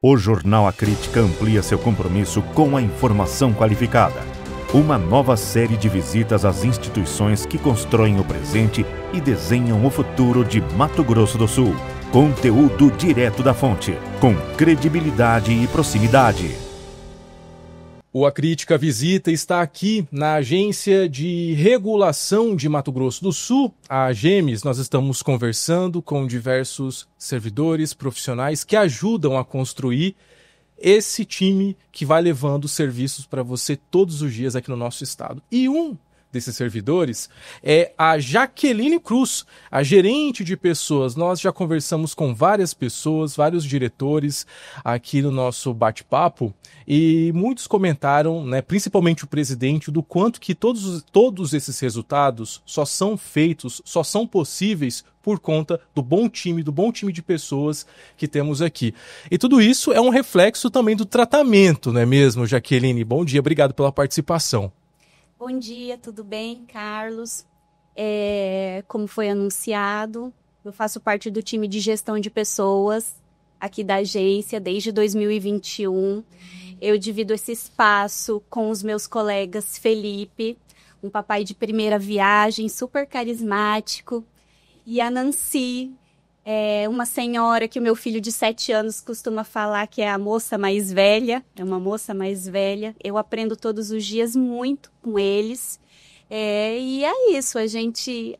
O Jornal A Crítica amplia seu compromisso com a informação qualificada. Uma nova série de visitas às instituições que constroem o presente e desenham o futuro de Mato Grosso do Sul. Conteúdo direto da fonte, com credibilidade e proximidade. O A Crítica Visita está aqui na Agência de Regulação de Mato Grosso do Sul, a AGEMES. Nós estamos conversando com diversos servidores profissionais que ajudam a construir esse time que vai levando serviços para você todos os dias aqui no nosso estado. E um desses servidores é a Jaqueline Cruz, a gerente de pessoas. Nós já conversamos com várias pessoas, vários diretores aqui no nosso bate-papo e muitos comentaram, né, principalmente o presidente, do quanto que todos esses resultados só são feitos, só são possíveis por conta do bom time de pessoas que temos aqui. E tudo isso é um reflexo também do tratamento, não é mesmo, Jaqueline? Bom dia, obrigado pela participação. Bom dia, tudo bem, Carlos? Como foi anunciado, eu faço parte do time de gestão de pessoas aqui da agência desde 2021. Eu divido esse espaço com os meus colegas Felipe, um papai de primeira viagem, super carismático, e a Nancy, uma senhora que o meu filho de 7 anos costuma falar que é a moça mais velha, é uma moça mais velha. Eu aprendo todos os dias muito com eles. E é isso, a gente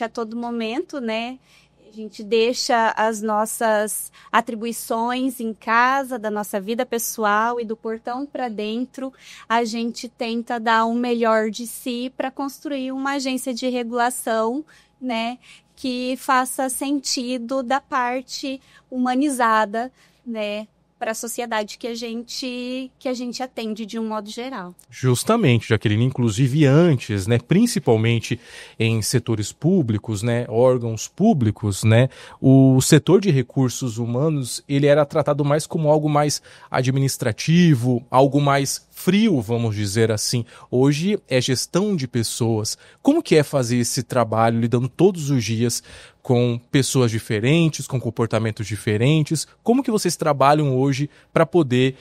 a todo momento, né? A gente deixa as nossas atribuições em casa, da nossa vida pessoal, e do portão para dentro, a gente tenta dar o melhor de si para construir uma agência de regulação, né, que faça sentido da parte humanizada, né, para a sociedade que a gente atende de um modo geral. Justamente, Jaqueline, inclusive antes, né, principalmente em setores públicos, né, órgãos públicos, né, o setor de recursos humanos, ele era tratado mais como algo mais administrativo, algo mais frio, vamos dizer assim. Hoje é gestão de pessoas. Como que é fazer esse trabalho lidando todos os dias com pessoas diferentes, com comportamentos diferentes? Como que vocês trabalham hoje para poder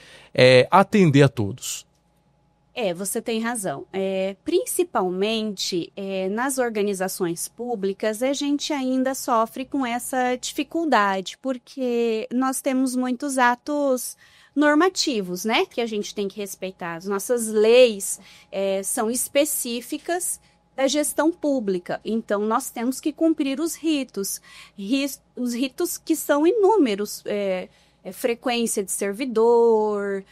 atender a todos? Você tem razão. Principalmente nas organizações públicas, a gente ainda sofre com essa dificuldade, porque nós temos muitos atos normativos, né, que a gente tem que respeitar. As nossas leis são específicas da gestão pública, então nós temos que cumprir os ritos que são inúmeros, frequência de servidor,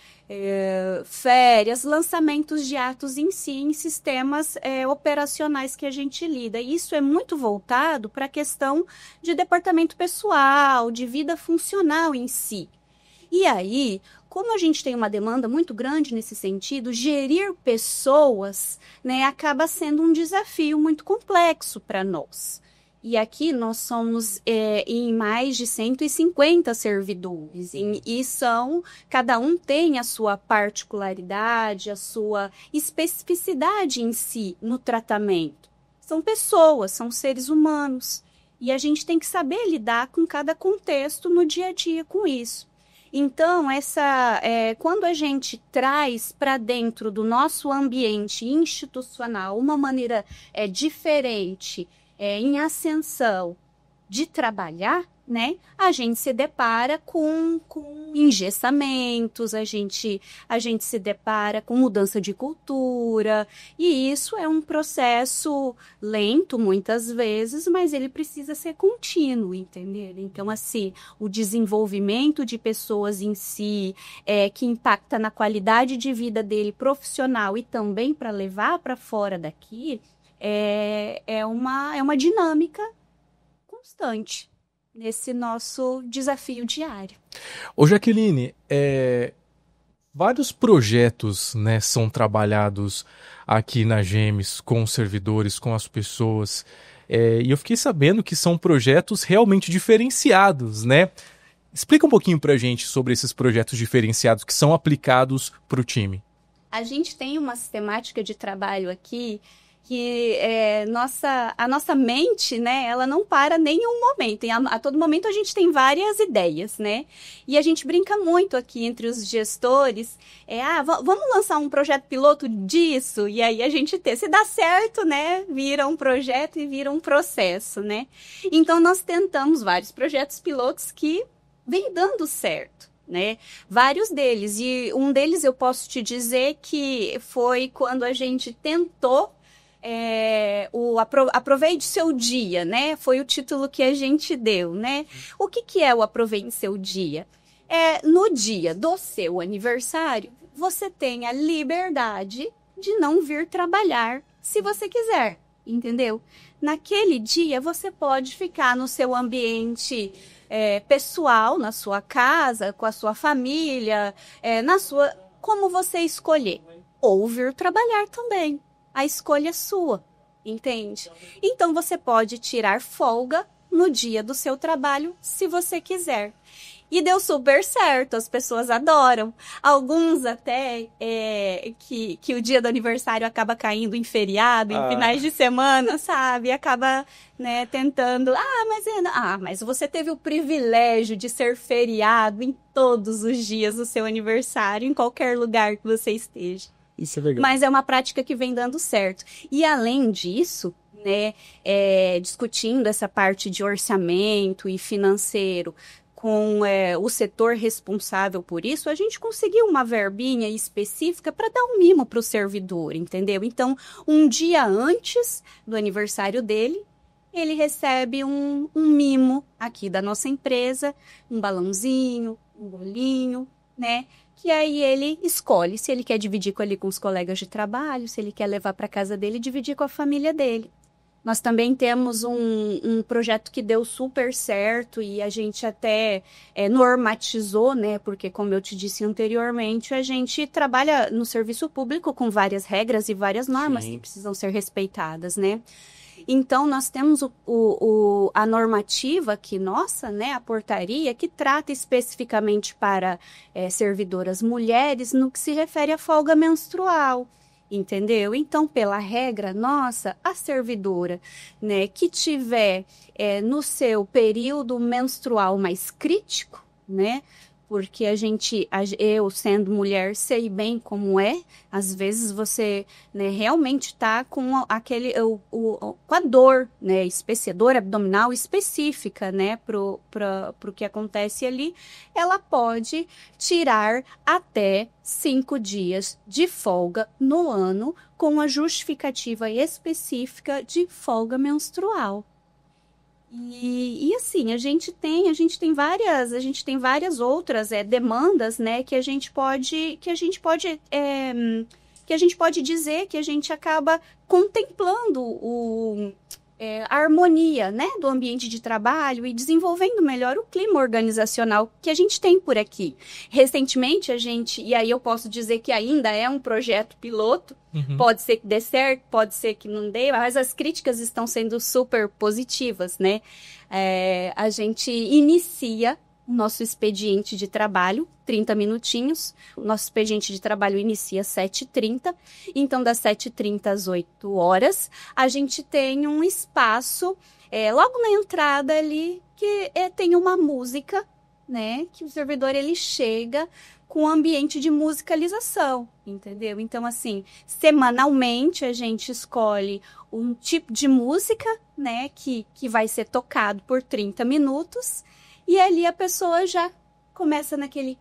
férias, lançamentos de atos em si, em sistemas operacionais que a gente lida. E isso é muito voltado para a questão de departamento pessoal, de vida funcional em si. E aí, como a gente tem uma demanda muito grande nesse sentido, gerir pessoas, né, acaba sendo um desafio muito complexo para nós. E aqui nós somos em mais de 150 servidores, cada um tem a sua particularidade, a sua especificidade em si no tratamento. São pessoas, são seres humanos, e a gente tem que saber lidar com cada contexto no dia a dia com isso. Então, quando a gente traz para dentro do nosso ambiente institucional uma maneira diferente, em ascensão de trabalhar, né, a gente se depara com engessamentos, a gente se depara com mudança de cultura, e isso é um processo lento muitas vezes, mas ele precisa ser contínuo, entendeu? Então, assim, o desenvolvimento de pessoas em si, que impacta na qualidade de vida dele profissional e também para levar para fora daqui, é uma dinâmica constante nesse nosso desafio diário. Ô Jaqueline, vários projetos, né, são trabalhados aqui na AGEMES com os servidores, com as pessoas, e eu fiquei sabendo que são projetos realmente diferenciados, né? Explica um pouquinho pra gente sobre esses projetos diferenciados que são aplicados para o time. A gente tem uma sistemática de trabalho aqui que a nossa mente, né, ela não para nenhum momento. A todo momento a gente tem várias ideias, né? E a gente brinca muito aqui entre os gestores, vamos lançar um projeto piloto disso? E aí a gente se dá certo, né, vira um projeto e vira um processo, né? Então nós tentamos vários projetos pilotos que vem dando certo, né? Vários deles. E um deles eu posso te dizer que foi quando a gente tentou aproveite seu dia, né? Foi o título que a gente deu, né? O que é o aproveite seu dia? No dia do seu aniversário, você tem a liberdade de não vir trabalhar se você quiser, entendeu? Naquele dia, você pode ficar no seu ambiente pessoal, na sua casa, com a sua família, como você escolher. Ou vir trabalhar também. A escolha é sua, entende? Então, você pode tirar folga no dia do seu trabalho, se você quiser. E deu super certo, as pessoas adoram. Alguns até que o dia do aniversário acaba caindo em feriado, em finais de semana, sabe? Acaba, né, tentando... mas você teve o privilégio de ser feriado em todos os dias do seu aniversário, em qualquer lugar que você esteja. Isso é legal. Mas é uma prática que vem dando certo. E além disso, né, discutindo essa parte de orçamento e financeiro com o setor responsável por isso, a gente conseguiu uma verbinha específica para dar um mimo para o servidor, entendeu? Então, um dia antes do aniversário dele, ele recebe um mimo aqui da nossa empresa, um balãozinho, um bolinho, né? Que aí ele escolhe se ele quer dividir com os colegas de trabalho, se ele quer levar para casa dele e dividir com a família dele. Nós também temos um projeto que deu super certo e a gente até normatizou, né? Porque, como eu te disse anteriormente, a gente trabalha no serviço público com várias regras e várias normas que precisam ser respeitadas, né? Então, nós temos a normativa aqui nossa, né, a portaria, que trata especificamente para servidoras mulheres no que se refere à folga menstrual, entendeu? Então, pela regra nossa, a servidora, né, que tiver no seu período menstrual mais crítico, né, porque eu sendo mulher sei bem como às vezes você, né, realmente está com com a dor, né, dor abdominal específica, né, pro que acontece ali, ela pode tirar até 5 dias de folga no ano com a justificativa específica de folga menstrual. E assim, a gente tem várias outras demandas, né, que a gente pode dizer que a gente acaba contemplando a harmonia, né, do ambiente de trabalho e desenvolvendo melhor o clima organizacional que a gente tem por aqui. Recentemente e aí eu posso dizer que ainda é um projeto piloto, pode ser que dê certo, pode ser que não dê, mas as críticas estão sendo super positivas, né? A gente inicia o nosso expediente de trabalho, 30 minutinhos. O nosso expediente de trabalho inicia às 7h30. Então, das 7h30 às 8 horas, a gente tem um espaço logo na entrada ali que tem uma música, né? Que o servidor ele chega com um ambiente de musicalização, entendeu? Então, assim, semanalmente a gente escolhe um tipo de música, né? Que vai ser tocado por 30 minutos. E ali a pessoa já começa naquele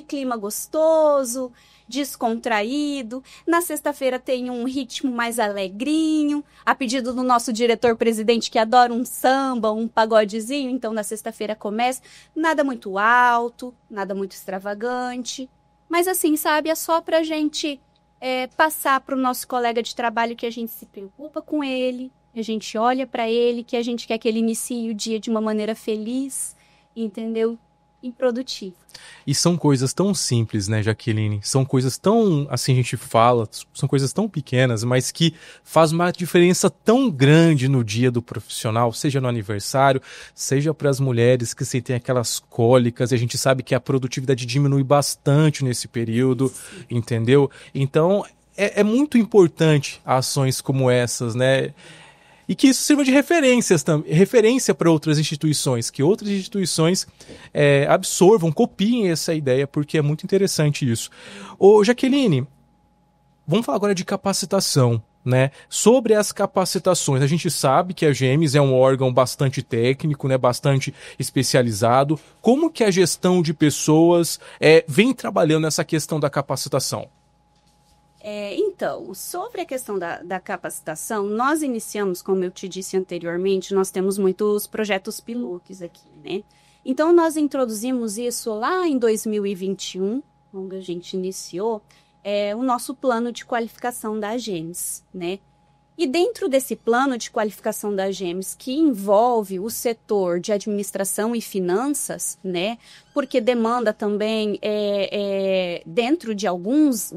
clima gostoso, descontraído. Na sexta-feira tem um ritmo mais alegrinho, a pedido do nosso diretor-presidente que adora um samba, um pagodezinho. Então, na sexta-feira começa, nada muito alto, nada muito extravagante. Mas assim, sabe, é só pra gente passar pro nosso colega de trabalho que a gente se preocupa com ele, a gente olha pra ele, que a gente quer que ele inicie o dia de uma maneira feliz, entendeu? E produtivo. E são coisas tão simples, né, Jaqueline? São coisas tão, assim a gente fala, são coisas tão pequenas, mas que faz uma diferença tão grande no dia do profissional, seja no aniversário, seja para as mulheres que sentem aquelas cólicas, e a gente sabe que a produtividade diminui bastante nesse período, entendeu? Então, é muito importante ações como essas, né? E que isso sirva de referência para outras instituições, que outras instituições absorvam, copiem essa ideia, porque é muito interessante isso. Ô, Jaqueline, vamos falar agora de capacitação, né? Sobre as capacitações, a gente sabe que a GEMES é um órgão bastante técnico, né? Bastante especializado. Como que a gestão de pessoas vem trabalhando essa questão da capacitação? Então, sobre a questão da capacitação, nós iniciamos, como eu te disse anteriormente, nós temos muitos projetos pilotos aqui, né? Então, nós introduzimos isso lá em 2021, quando a gente iniciou o nosso plano de qualificação da GEMES, né? E dentro desse plano de qualificação da GEMES, que envolve o setor de administração e finanças, né? Porque demanda também, dentro de algumas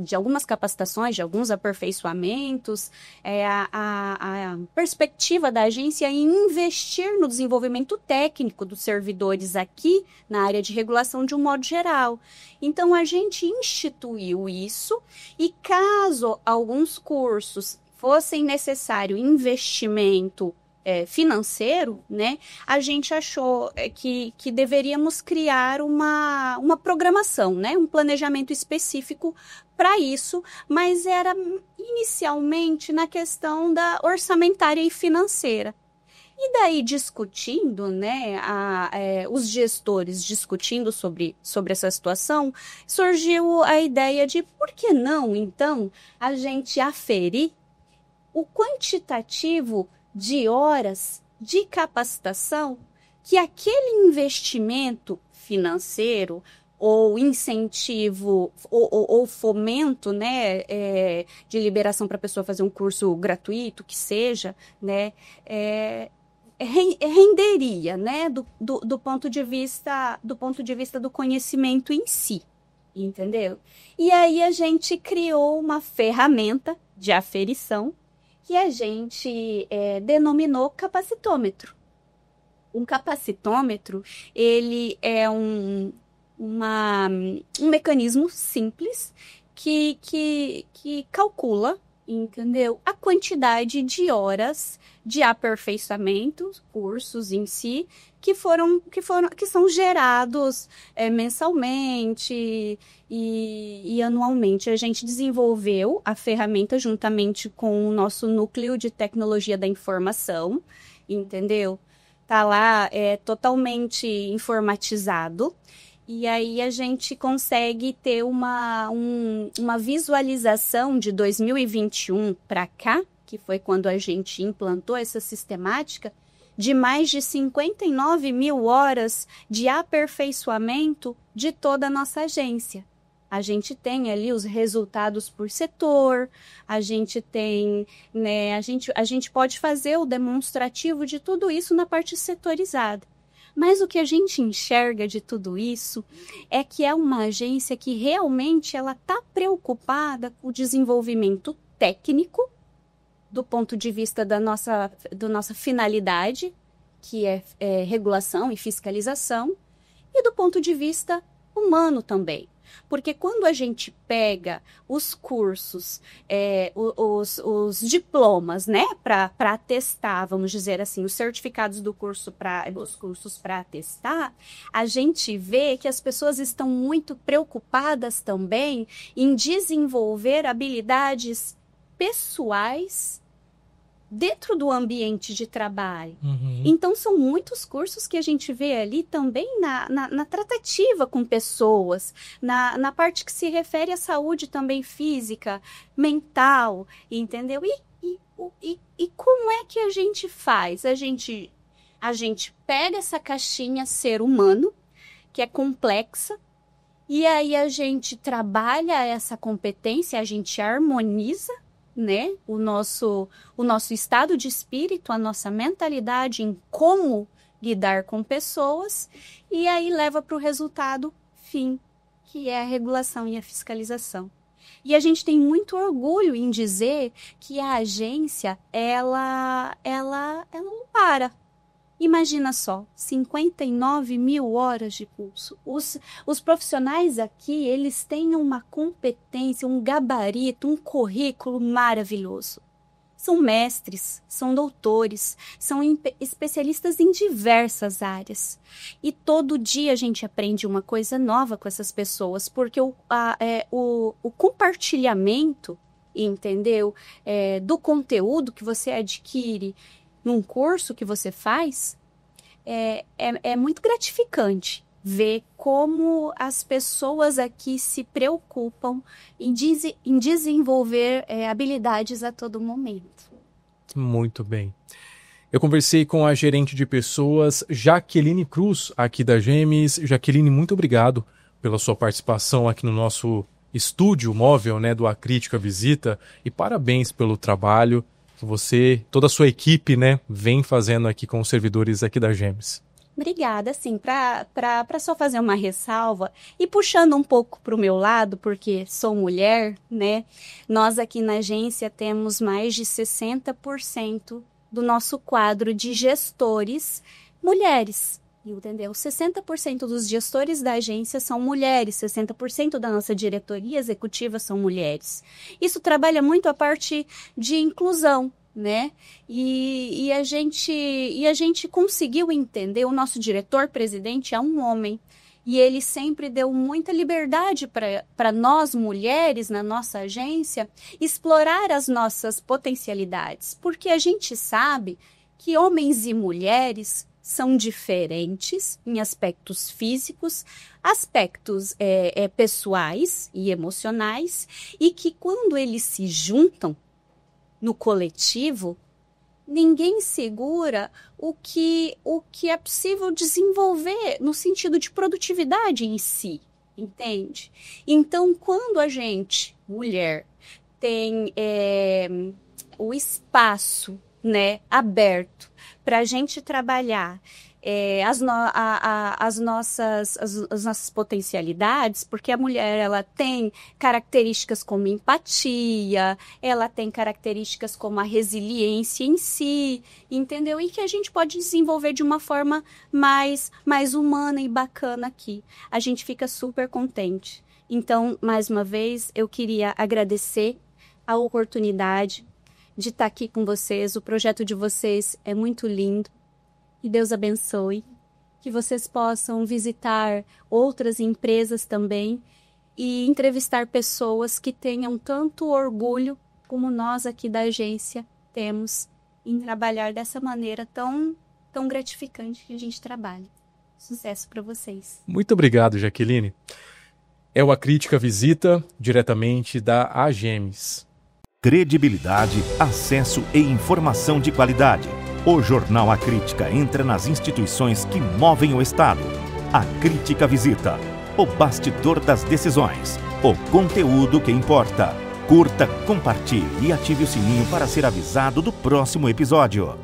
capacitações, de alguns aperfeiçoamentos, a perspectiva da agência em investir no desenvolvimento técnico dos servidores aqui na área de regulação de um modo geral. Então, a gente instituiu isso e caso alguns cursos fossem necessário investimento financeiro, né, a gente achou que deveríamos criar uma programação, né, um planejamento específico para isso, mas era inicialmente na questão da orçamentária e financeira. E daí, discutindo, né, os gestores discutindo sobre essa situação, surgiu a ideia de por que não, então, a gente aferir o quantitativo de horas de capacitação que aquele investimento financeiro ou incentivo ou fomento, né, de liberação para a pessoa fazer um curso gratuito, que seja, né, renderia, né, do ponto de vista do conhecimento em si, entendeu? E aí a gente criou uma ferramenta de aferição que a gente denominou capacitômetro. Um capacitômetro, ele é um mecanismo simples que calcula, entendeu? A quantidade de horas de aperfeiçoamento, cursos em si, que são gerados mensalmente e anualmente. A gente desenvolveu a ferramenta juntamente com o nosso núcleo de tecnologia da informação, entendeu? Tá lá, totalmente informatizado. E aí a gente consegue ter uma visualização de 2021 para cá, que foi quando a gente implantou essa sistemática, de mais de 59 mil horas de aperfeiçoamento de toda a nossa agência. A gente tem ali os resultados por setor, a gente tem, né, a gente pode fazer o demonstrativo de tudo isso na parte setorizada. Mas o que a gente enxerga de tudo isso é que é uma agência que realmente ela está preocupada com o desenvolvimento técnico, do ponto de vista da nossa finalidade, que é regulação e fiscalização, e do ponto de vista humano também. Porque quando a gente pega os cursos, os diplomas, né, para atestar, vamos dizer assim, os certificados do curso os cursos para atestar, a gente vê que as pessoas estão muito preocupadas também em desenvolver habilidades pessoais dentro do ambiente de trabalho. Uhum. Então, são muitos cursos que a gente vê ali também na tratativa com pessoas, na parte que se refere à saúde também física, mental, entendeu? E como é que a gente faz? A gente pega essa caixinha ser humano, que é complexa, e aí a gente trabalha essa competência, a gente harmoniza, né, o nosso estado de espírito, a nossa mentalidade em como lidar com pessoas, e aí leva para o resultado fim, que é a regulação e a fiscalização. E a gente tem muito orgulho em dizer que a agência, ela não para. Imagina só, 59 mil horas de curso. Os profissionais aqui, eles têm uma competência, um gabarito, um currículo maravilhoso. São mestres, são doutores, são especialistas em diversas áreas. E todo dia a gente aprende uma coisa nova com essas pessoas, porque o compartilhamento, entendeu? Do conteúdo que você adquire num curso que você faz, é muito gratificante ver como as pessoas aqui se preocupam em desenvolver habilidades a todo momento. Muito bem. Eu conversei com a gerente de pessoas, Jaqueline Cruz, aqui da Gemes. Jaqueline, muito obrigado pela sua participação aqui no nosso estúdio móvel, né, do A Crítica Visita, e parabéns pelo trabalho que você, toda a sua equipe, né, vem fazendo aqui com os servidores aqui da Gemes. Obrigada, sim, para só fazer uma ressalva e puxando um pouco para o meu lado, porque sou mulher, né? Nós aqui na agência temos mais de 60% do nosso quadro de gestores mulheres, entendeu? 60% dos gestores da agência são mulheres, 60% da nossa diretoria executiva são mulheres. Isso trabalha muito a parte de inclusão, né? E a gente conseguiu entender, o nosso diretor-presidente é um homem, e ele sempre deu muita liberdade para nós mulheres na nossa agência explorar as nossas potencialidades, porque a gente sabe que homens e mulheres são diferentes em aspectos físicos, aspectos pessoais e emocionais, e que quando eles se juntam no coletivo, ninguém segura o que é possível desenvolver no sentido de produtividade em si, entende? Então, quando a gente, mulher, tem o espaço, né, aberto para a gente trabalhar as nossas potencialidades, porque a mulher ela tem características como empatia, ela tem características como a resiliência em si, entendeu? E que a gente pode desenvolver de uma forma mais humana e bacana aqui. A gente fica super contente. Então, mais uma vez, eu queria agradecer a oportunidade de estar aqui com vocês. O projeto de vocês é muito lindo. Que Deus abençoe, que vocês possam visitar outras empresas também e entrevistar pessoas que tenham tanto orgulho como nós aqui da agência temos em trabalhar dessa maneira tão gratificante que a gente trabalha. Sucesso para vocês. Muito obrigado, Jaqueline. É o A Crítica Visita, diretamente da Agemes. Credibilidade, acesso e informação de qualidade. O Jornal A Crítica entra nas instituições que movem o Estado. A Crítica Visita, o bastidor das decisões, o conteúdo que importa. Curta, compartilhe e ative o sininho para ser avisado do próximo episódio.